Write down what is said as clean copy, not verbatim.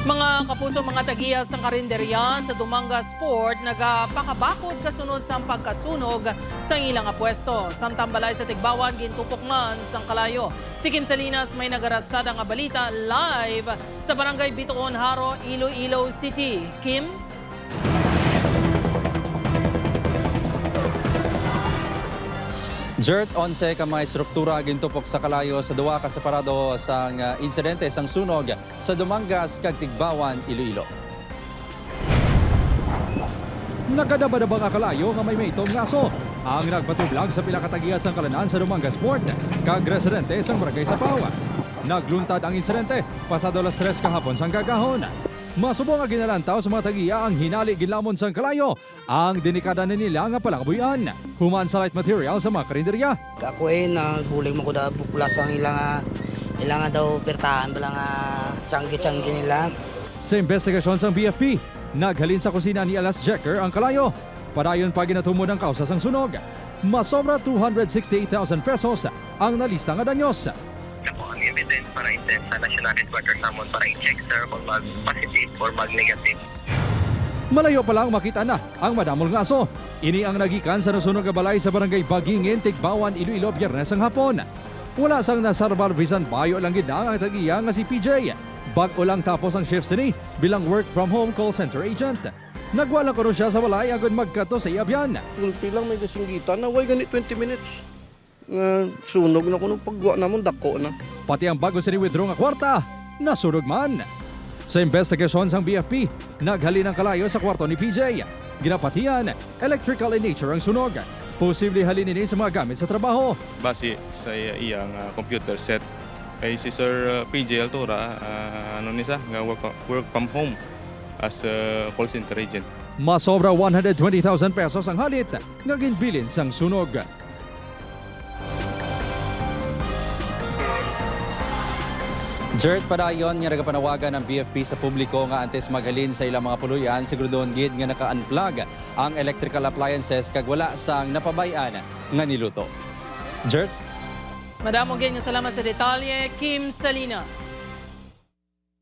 Mga kapuso, mga tagiya sa karinderya sa Dumanga Sport nagapakabakod kasunod sa pagkasunog sa ilang pwesto. Samtang balay sa Tigbawan, gintupok man sang kalayo. Si Kim Salinas may nagaratsada nga balita live sa Barangay Bitoon, Haro, Iloilo City. Kim? Jert 11 ka may struktura gintupok sa kalayo sa duwa ka separado sang insidente sang sunog sa Dumangas kag Tigbawan, Iloilo. Nakadabadabang akalayo nga may maytong ngaso ang nagpatublag sa pila katagiya sang kalanan sa Dumanga Sport kag residente sang Barangay Sapaw. Nagluntad ang insidente pasado alas 3 kahapon sang gagahon. Masubong nga ginalantaw sa mga tagiya ang hinali ginlamon sang kalayo ang delikada na nila nga palakabuyan. Human sa light material sa mga karinderya. Ako nagbulig mo ko da buklas ang ilang daw pertahan bala nga tiyanggi nila. Sa investigasyon sang BFP, naghalin sa kusina ni Alas Jecker ang kalayo. Padayon pa ginatumod ang kausa sang sunog. Masobra 268,000 pesos ang nalista nga danyos. Ako ang evidence para i-send sa National Headquarters namon para i-check sir kung mag-positive or mag-negative. Malayo pa lang makita na ang madamol nga aso. Ini ang nagikan sa nasunog nga balay sa Barangay Bagingin, Tigbawan, Iloilo, Biyernes ang hapon. Wala sang nasarbar bisan bayo lang gid ang tagiya nga si PJ. Bag-o lang tapos ang shift ni bilang work from home call center agent. Nagwala ko siya sa balay agad magkato sa iyabyan. Ulti lang may kasinggitan na, way ganit 20 minutes. Sunog na ko nung pagwa namon, dako na. Pati ang bago sa withdraw nga kwarta, nasunog man. Sa investigasyon sang BFP, naghalin ang kalayo sa kwarto ni PJ. Ginapatian, electrical in nature ang sunog. Posible halin ini sa mga gamit sa trabaho. Base sa iyang computer set kay si Sir PJ Altura ano nisa nga work from home as a call center agent. Masobra 120,000 pesos ang halit nga ginbilin sang sunog. Jert padayon nga nagapanawagan ng BFP sa publiko nga antes maghalin sa ilang mga puluyan siguraduhon gid nga naka-unplug ang electrical appliances kag wala sang napabayan nga niluto. Jert? Madamong ganyan salamat sa detalye, Kim Salinas.